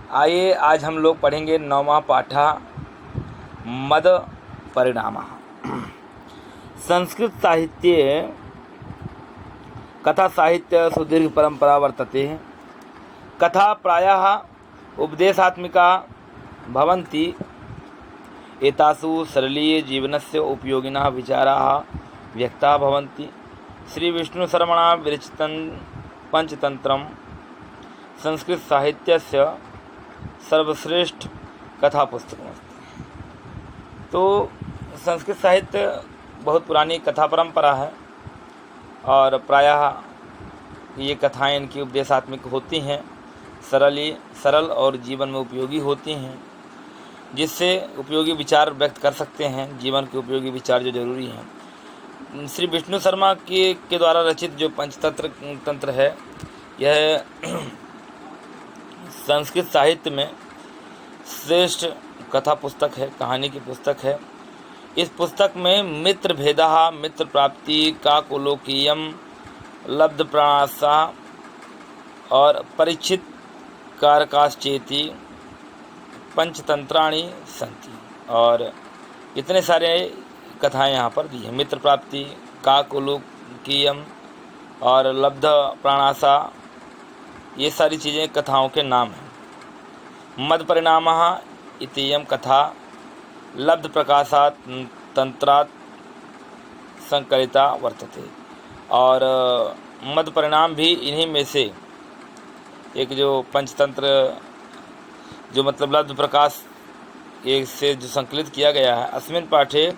आइए आज हम लोग पढ़ेंगे 9वां पाठा मद परिणामः। संस्कृत साहित्ये कथा साहित्य सुदीर्घ परंपरा वर्तते। कथा प्रायः उपदेशात्मिका भवन्ति। एतासु सरलीय जीवनस्य उपयोगिनः विचाराः व्यक्ताः भवन्ति। श्री विष्णुशर्मणा विरचितं पंचतंत्रं संस्कृत साहित्यस्य सर्वश्रेष्ठ कथा पुस्तकमस्ति। तो संस्कृत साहित्य बहुत पुरानी कथा परंपरा है और प्रायः ये कथाएं इनकी उपदेशात्मक होती हैं, सरल और जीवन में उपयोगी होती हैं, जिससे उपयोगी विचार व्यक्त कर सकते हैं, जीवन के उपयोगी विचार जो जरूरी हैं। श्री विष्णु शर्मा के द्वारा रचित जो पंचतंत्र है, यह संस्कृत साहित्य में श्रेष्ठ कथा पुस्तक है, कहानी की पुस्तक है। इस पुस्तक में मित्र भेदः, मित्र प्राप्ति, काकोलोकीयम, लब्ध प्राणासा और परीक्षित कारकाश्चेति पंचतंत्राणि सन्ति। और इतने सारे कथाएं यहाँ पर दी हैं। मित्र प्राप्ति, काकोलोकीयम और लब्ध प्राणासा, ये सारी चीज़ें कथाओं के नाम हैं। मद परिणामः इत्ययं कथा लब्ध प्रकाशात् तंत्रात् संकलिता वर्तते। और मद परिणाम भी इन्हीं में से एक जो पंचतंत्र, जो मतलब लब्ध प्रकाश एक से जो संकलित किया गया है। अस्मिन् पाठे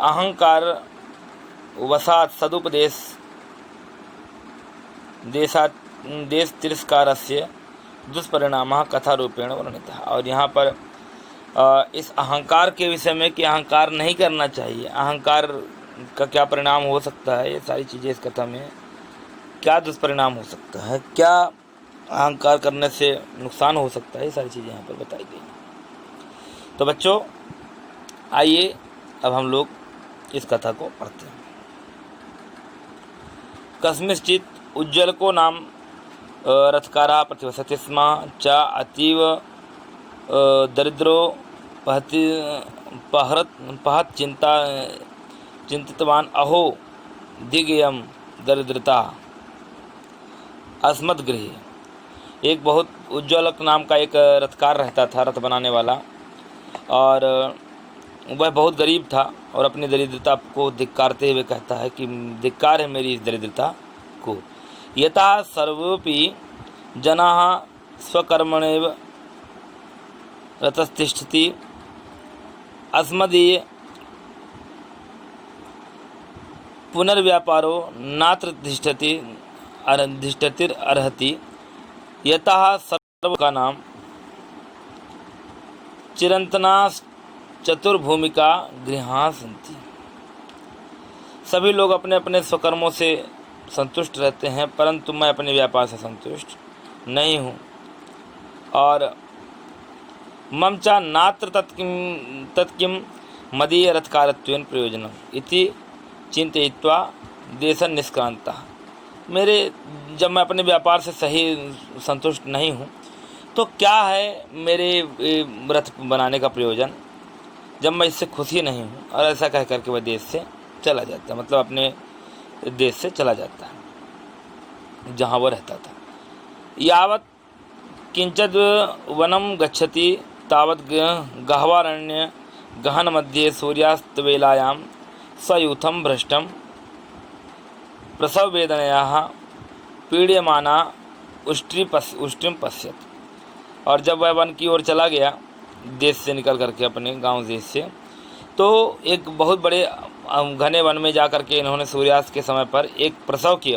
अहंकार वसात् सदुपदेश देश तिरस्कारस्य दुष्परिणामः कथा रूपेण वर्णितः। और यहाँ पर इस अहंकार के विषय में कि अहंकार नहीं करना चाहिए, अहंकार का क्या परिणाम हो सकता है, ये सारी चीज़ें इस कथा में, क्या दुष्परिणाम हो सकता है, क्या अहंकार करने से नुकसान हो सकता है, ये सारी चीज़ें यहाँ पर बताई गई। तो बच्चों आइए अब हम लोग इस कथा को पढ़ते हैं। कस्मिंश्चित् उज्ज्वलको नाम रथकारः प्रतिवसति स्म च अतीव दरिद्रो पहत चिंतितवान अहो दिग्यम दरिद्रता अस्मद्गृहे। एक बहुत उज्ज्वलक नाम का एक रथकार रहता था, रथ बनाने वाला, और वह बहुत गरीब था और अपनी दरिद्रता को धिक्कारते हुए कहता है कि धिक्कार है मेरी इस दरिद्रता को। यथा सर्वोपि जनाः स्वकर्मणेव रतस्तिष्ठति अस्मदीय पुनर्व्यापारो नात्र तिष्ठतिरर्हति। यतः सर्वकानां चिरन्तनाश्चतुर्भूमिका गृहाः सन्ति। सभी लोग अपने अपने स्वकर्मों से संतुष्ट रहते हैं, परंतु मैं अपने व्यापार से संतुष्ट नहीं हूँ। और मम च नात्र तत्किं मदीय रथकारत्वेन प्रयोजनम इति चिंतयित्वा देशं निष्क्रांतः। जब मैं अपने व्यापार से सही संतुष्ट नहीं हूँ, तो क्या है मेरे रथ बनाने का प्रयोजन, जब मैं इससे खुश ही नहीं हूँ। और ऐसा कह करके वह देश से चला जाता है, मतलब अपने देश से चला जाता है जहाँ वह रहता था। यावत् किंचिद वनम गच्छति तावत् गह्वारण्य गहन मध्ये सूर्यास्तवेलायां सयूथम भ्रष्टम प्रसव वेदनयाः पीड्यमाना उष्ट्रीम पश्यत। और जब वह वन की ओर चला गया, देश से निकल करके, अपने गांव देश से, तो एक बहुत बड़े घने वन में जा कर के इन्होंने सूर्यास्त के समय पर एक प्रसव की,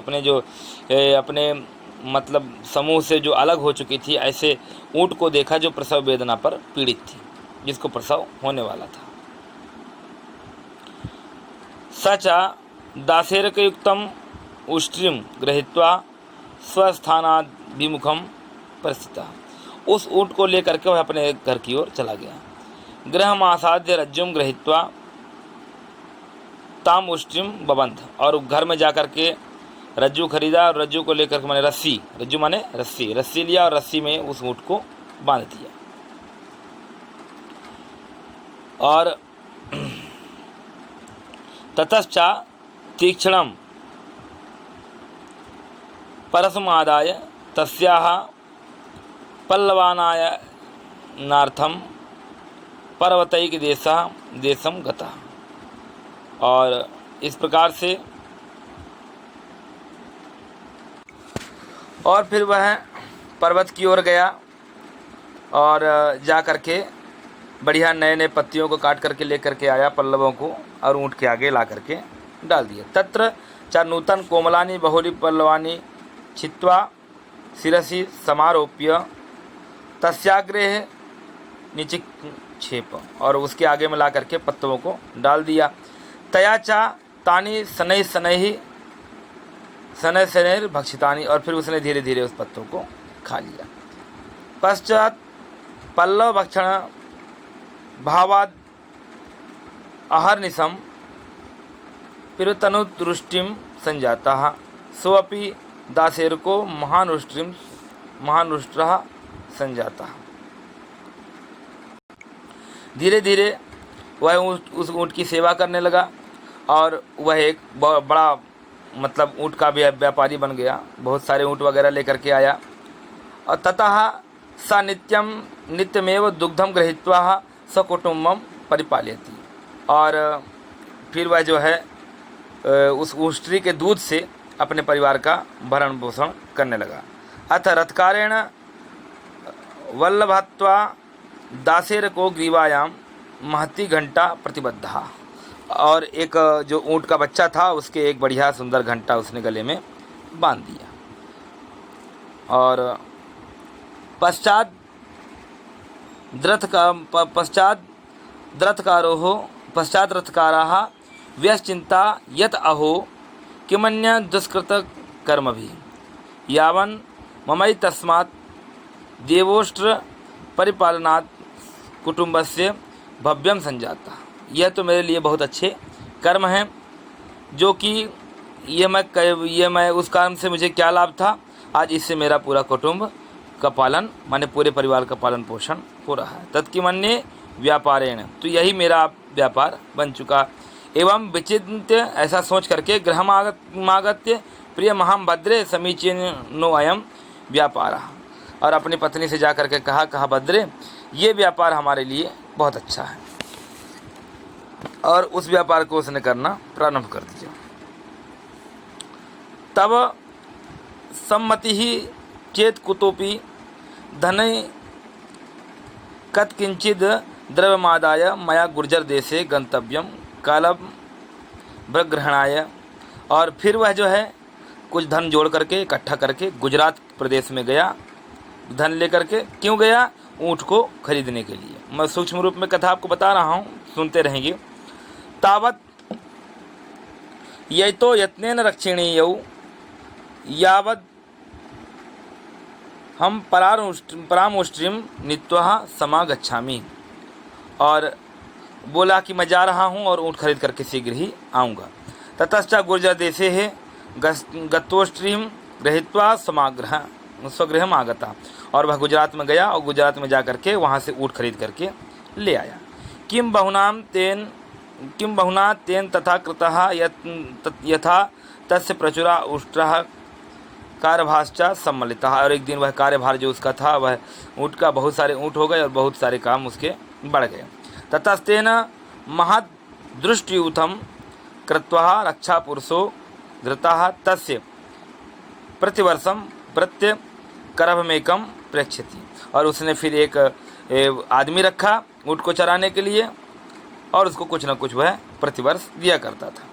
अपने मतलब समूह से जो अलग हो चुकी थी, ऐसे ऊँट को देखा जो प्रसव वेदना पर पीड़ित थी, जिसको प्रसव होने वाला था। सचा दासेरकयुक्तम उष्ट्रीम गृहीत्वा स्वस्थानाभिमुखम परिस्थितः। उस ऊँट को लेकर के वह अपने घर की ओर चला गया। गृहमासाद्य रज्जुम गृहीत्वा ताम उष्ट्रीम बबंध। और घर में जाकर के रज्जू खरीदा और रज्जू को लेकर के मैंने रस्सी, रज्जू माने रस्सी, रस्सी लिया और रस्सी में उस ऊँट को बांध दिया। और ततश्चा तीक्ष्णम परसमादाय तस्याः पल्लवानाय नार्थम पर्वतैक देशम गता। और इस प्रकार से और फिर वह पर्वत की ओर गया और जा करके बढ़िया नए नए पत्तियों को काट करके लेकर के आया पल्लवों को और ऊँट के आगे ला करके डाल दिया। तत्र च नूतन कोमलानी बहुली पल्लवानी छित्वा शिरसि समारोप्य तस्याग्रे निचिक्षेप। और उसके आगे में ला करके पत्तों को डाल दिया। तया चा तानी शनैः शनैः भक्षितानी। और फिर उसने धीरे धीरे उस पत्तों को खा लिया। पश्चात पल्लव भक्षण भावाद अहर्निशम पिरुतनुदृष्टिम संजाता सोऽपि दासेरको महानुष्ट्रः संजाता। धीरे धीरे वह उस ऊँट की सेवा करने लगा और वह एक बड़ा मतलब ऊँट का भी व्यापारी बन गया। बहुत सारे ऊँट वगैरह लेकर के आया। और ततः सा नित्यमेव दुग्धम गृहीत्वा सकुटुम्बम परिपालयति। और फिर वह जो है उस ऊष्ट्री के दूध से अपने परिवार का भरण पोषण करने लगा। अथ रथकारेण वल्लभत्वा दासेर को ग्रीवायाम महती घंटा प्रतिबद्धा। और एक जो ऊँट का बच्चा था उसके एक बढ़िया सुंदर घंटा उसने गले में बांध दिया। और पश्चात रथकाराः व्यश्चिंता यत अहो किमन्य दुष्कृत कर्म भी यावन ममई तस्मात् देवोष्ट्र परिपालनात् कुटुंबस्य भव्यम संजाता। यह तो मेरे लिए बहुत अच्छे कर्म हैं जो कि ये मैं उस कर्म से मुझे क्या लाभ था, आज इससे मेरा पूरा कुटुंब का पालन माने पूरे परिवार का पालन पोषण हो रहा है। तत्किमन्ये व्यापारेण, तो यही मेरा व्यापार बन चुका। एवं विचिन्त्य, ऐसा सोच करके गृहमागत्य प्रिय महाम भद्रे समीचीनो अयम व्यापार। और अपनी पत्नी से जा करके कहा भद्रे ये व्यापार हमारे लिए बहुत अच्छा है। और उस व्यापार को उसने करना प्रारंभ कर दिया। तब सम्मति ही चेत कुतोपि धनै कत्किंचिद द्रव्यमादाय मया गुर्जर देशे गंतव्यम कालम ग्रहणाय। और फिर वह जो है कुछ धन जोड़ करके इकट्ठा करके गुजरात प्रदेश में गया। धन लेकर के क्यों गया? ऊँट को खरीदने के लिए। मैं सूक्ष्म रूप में कथा आपको बता रहा हूँ, सुनते रहेंगे। तावत यतो यत्नेन रक्षणीयौ यावद हम परामुष्टिम नीत्वा समागच्छामि। और बोला कि मैं जा रहा हूँ और ऊँट खरीद करके शीघ्र ही आऊँगा। ततश्च गुर्जर देशे है गत्वोष्ट्रीम गृहीत्वा स्वगृहम आगता। और वह गुजरात में गया और गुजरात में जा करके वहाँ से ऊँट खरीद करके ले आया। किम बहुना तेन तथा कृतः यथा तस्य प्रचुरा उष्ट्रः कार्यभाश्चा सम्मिलिता। और एक दिन वह कार्यभार जो उसका था वह ऊँट का बहुत सारे ऊँट हो गए और बहुत सारे काम उसके बढ़ गए। ततस्तेन महद्दृष्टियूथम कृत्वा रक्षा पुरुषो धृतः तस्य प्रतिवर्षम प्रत्य करभमेकम प्रेक्षति। और उसने फिर एक आदमी रखा ऊँट को चराने के लिए और उसको कुछ न कुछ वह प्रतिवर्ष दिया करता था।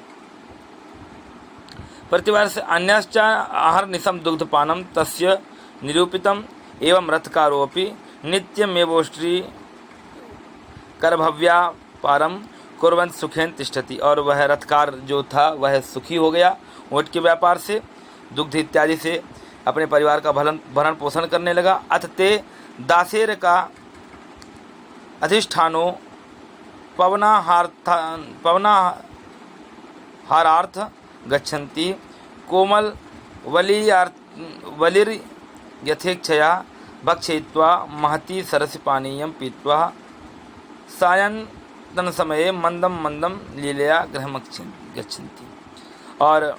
प्रतिवर्ष अन्यश्च आहर्निशम दुग्धपानम तस्य निरूपितम एवं रथकारोपि नित्यमेवोष्ट्री करभव्यापारम कुर्वन् सुखेन तिष्ठति। और वह रथकार जो था वह सुखी हो गया ऊँट के व्यापार से, दुग्ध इत्यादि से अपने परिवार का भरण पोषण करने लगा। अथ ते दासेर का अधिष्ठानो पवनाहारार्थ गच्छन्ति कोमल वलिर्यथेच्छया भक्षयित्वा महती सरसि पानीयं पीत्वा सायन्तनसमये मंदं मंदं लीलया गृहं गच्छन्ति। और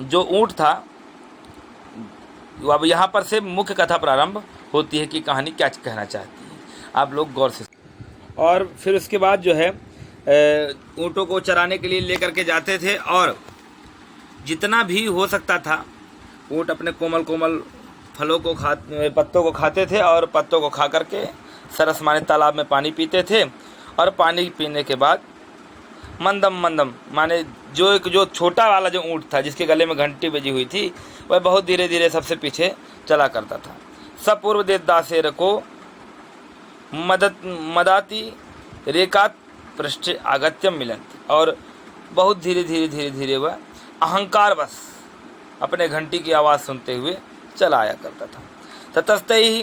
जो ऊँट था, अब यहाँ पर से मुख्य कथा प्रारंभ होती है कि कहानी क्या कहना चाहती है, आप लोग गौर से। और फिर उसके बाद जो है ऊँटों को चराने के लिए लेकर के जाते थे, और जितना भी हो सकता था ऊँट अपने कोमल कोमल फलों को पत्तों को खाते थे, और पत्तों को खा करके सरस माने तालाब में पानी पीते थे। और पानी पीने के बाद मंदम मंदम माने जो छोटा वाला जो ऊँट था जिसके गले में घंटी बजी हुई थी, वह बहुत धीरे धीरे सबसे पीछे चला करता था। सपूर्व देदासेर को मदाती रेखात पृष्ठे आगत्यम मिलंती, और बहुत धीरे वह अहंकार बस अपने घंटी की आवाज़ सुनते हुए चला आया करता था। ततस्तैः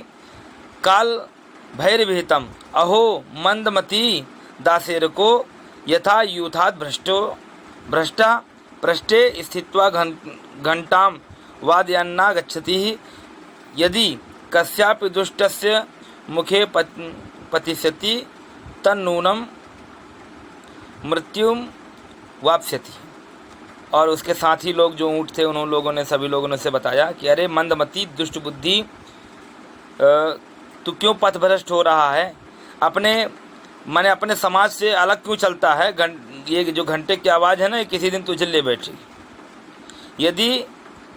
काल भैरविहितम अहो मंदमती दासेर को यथा यूथात् भ्रष्टा पृष्ठे स्थित्वा घंटां वादयन्ना गच्छति। यदि कस्यापि दुष्टस्य मुखे पतिष्यति तन्नूनं मृत्युं वाप्स्यति। और उसके साथी लोग जो ऊँट थे, उन्होंने लोगों ने सभी लोगों ने से बताया कि अरे मंदमती दुष्ट बुद्धि, तू क्यों पथभ्रष्ट हो रहा है, अपने समाज से अलग क्यों चलता है। ये जो घंटे की आवाज़ है ना, ये किसी दिन तुझे ले बैठेगी। यदि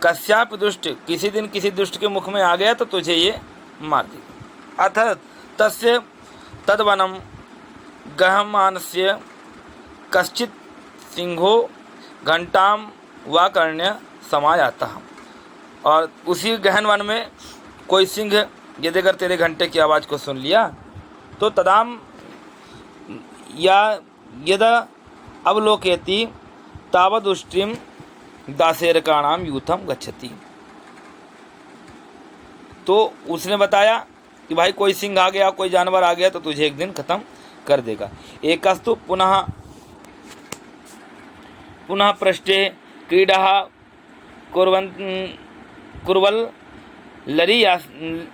कश्याप दुष्ट किसी दिन किसी दुष्ट के मुख में आ गया तो तुझे ये मार देगा। अथ तस्य तद्वनं गहमानस्य कश्चित् सिंहो घंटां वाकर्ण्य समायातः। और उसी गहन वन में कोई सिंह यदि अगर तेरे घंटे की आवाज़ को सुन लिया तो तदाम या यदा अवलोकयति तावदुष्टिम दासेरकाणाम यूथम गच्छति। तो उसने बताया कि भाई कोई सिंह आ गया, कोई जानवर आ गया तो तुझे एक दिन खत्म कर देगा। एकस्तु पुनः पृष्ठे क्रीडा कुर्वल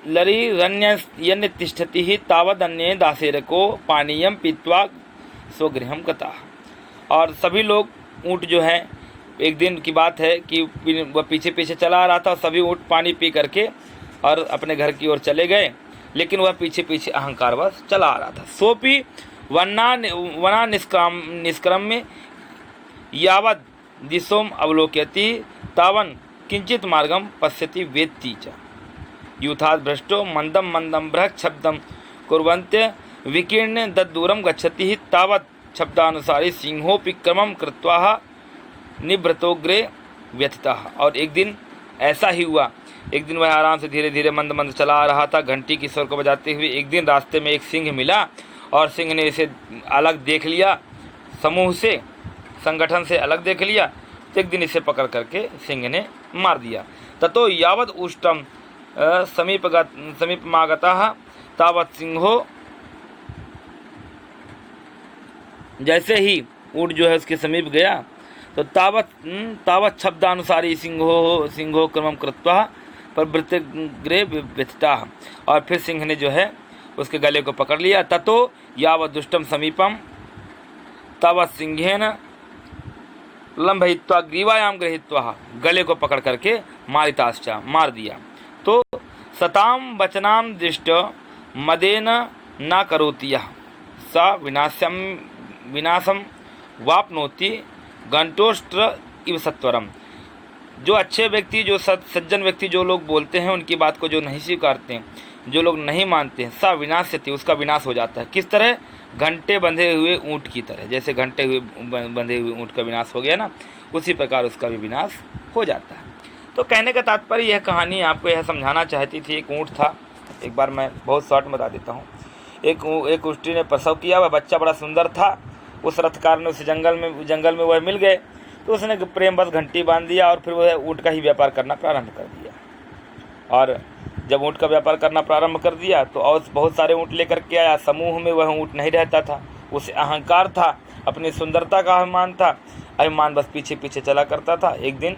लरीरण्य तिष्ठति ही तावदन्ये दासेरको पानीयम पीत्वा स्वगृहम गता। और सभी लोग ऊँट जो है, एक दिन की बात है कि वह पीछे पीछे चला आ रहा था, सभी ऊँट पानी पी करके और अपने घर की ओर चले गए, लेकिन वह पीछे पीछे अहंकारवश चला आ रहा था। सोपी वना निष्क्रम्य यावद दिशोम अवलोकयति तावन किंचित मार्गम पश्यति वेत्ति च। यूथात् भ्रष्टो मंदम मंदम बृहत् शब्दम कुर्वन्त्य विकीर्ण दद्दूरम गच्छति ही तावत् शब्दानुसारी सिंहोपि क्रमं कृत्वा निभृतोग्रे व्यथितः। और एक दिन ऐसा ही हुआ, एक दिन वह आराम से धीरे धीरे मंद मंद चला आ रहा था, घंटी की स्वर को बजाते हुए। एक दिन रास्ते में एक सिंह मिला और सिंह ने इसे अलग देख लिया, समूह से संगठन से अलग देख लिया। तो एक दिन इसे पकड़ करके सिंह ने मार दिया। ततो यावद उष्टम समीपमागतः तावत् सिंहो, जैसे ही ऊँट जो है उसके समीप गया तो तावत् शब्दानुसारी सिंहो क्रमं कृत्वा प्रवृत्तिग्रे व्यथितः। और फिर सिंह ने जो है उसके गले को पकड़ लिया। ततो यावत् दुष्टम समीपम तावत् सिंहेन लंबयित्वा ग्रीवायाम गृहीत्वा, गले को पकड़ करके मारिताश्च, मार दिया। तो सताम वचनाम दृष्ट मदेन न करोति यः स विनाशम वाप्नोति घंटोष्ट्र इव सत्वरम। जो अच्छे व्यक्ति, जो सज्जन व्यक्ति, जो लोग बोलते हैं, उनकी बात को जो नहीं स्वीकारते हैं, जो लोग नहीं मानते हैं, सा विनाश्यति, उसका विनाश हो जाता है। किस तरह? घंटे बंधे हुए ऊँट की तरह। जैसे घंटे बंधे हुए ऊँट का विनाश हो गया ना, उसी प्रकार उसका भी विनाश हो जाता है। तो कहने का तात्पर्य यह कहानी आपको यह समझाना चाहती थी। एक ऊँट था, एक बार मैं बहुत शॉर्ट में बता देता हूँ। एक उष्टी ने प्रसव किया, वह बच्चा बड़ा सुंदर था। उस रथकार ने उसे जंगल में वह मिल गए, तो उसने प्रेम बस घंटी बांध दिया और फिर वह ऊँट का ही व्यापार करना प्रारंभ कर दिया। और जब ऊँट का व्यापार करना प्रारंभ कर दिया तो और बहुत सारे ऊँट लेकर के आया। समूह में वह ऊँट नहीं रहता था, उसे अहंकार था, अपनी सुंदरता का अभिमान था, अभिमान बस पीछे पीछे चला करता था। एक दिन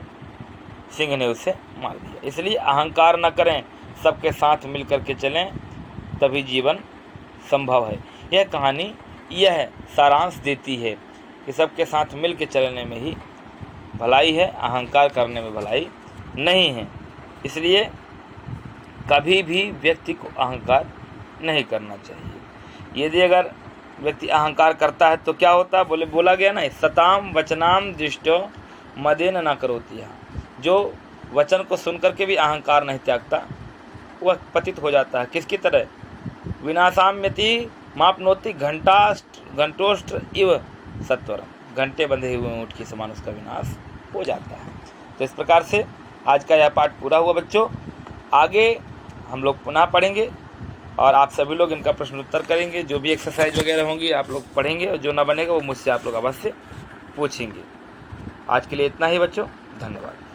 सिंह ने उसे मार दिया। इसलिए अहंकार न करें, सबके साथ मिल कर के चलें, तभी जीवन संभव है। यह कहानी यह सारांश देती है कि सबके साथ मिल के चलने में ही भलाई है, अहंकार करने में भलाई नहीं है। इसलिए कभी भी व्यक्ति को अहंकार नहीं करना चाहिए। यदि अगर व्यक्ति अहंकार करता है तो क्या होता है, बोला गया ना, सताम वचनाम दृष्टो मदेन न करोति। जो वचन को सुनकर के भी अहंकार नहीं त्यागता वह पतित हो जाता है। किसकी तरह, विनाशाम्यति मापनोति घंटोष्ट इव सत्वरम, घंटे बंधे हुए ऊँट के समान उसका विनाश हो जाता है। तो इस प्रकार से आज का यह पाठ पूरा हुआ बच्चों। आगे हम लोग पुनः पढ़ेंगे और आप सभी लोग इनका प्रश्न उत्तर करेंगे। जो भी एक्सरसाइज वगैरह होंगी आप लोग पढ़ेंगे और जो ना बनेगा वो मुझसे आप लोग अवश्य पूछेंगे। आज के लिए इतना ही बच्चों, धन्यवाद।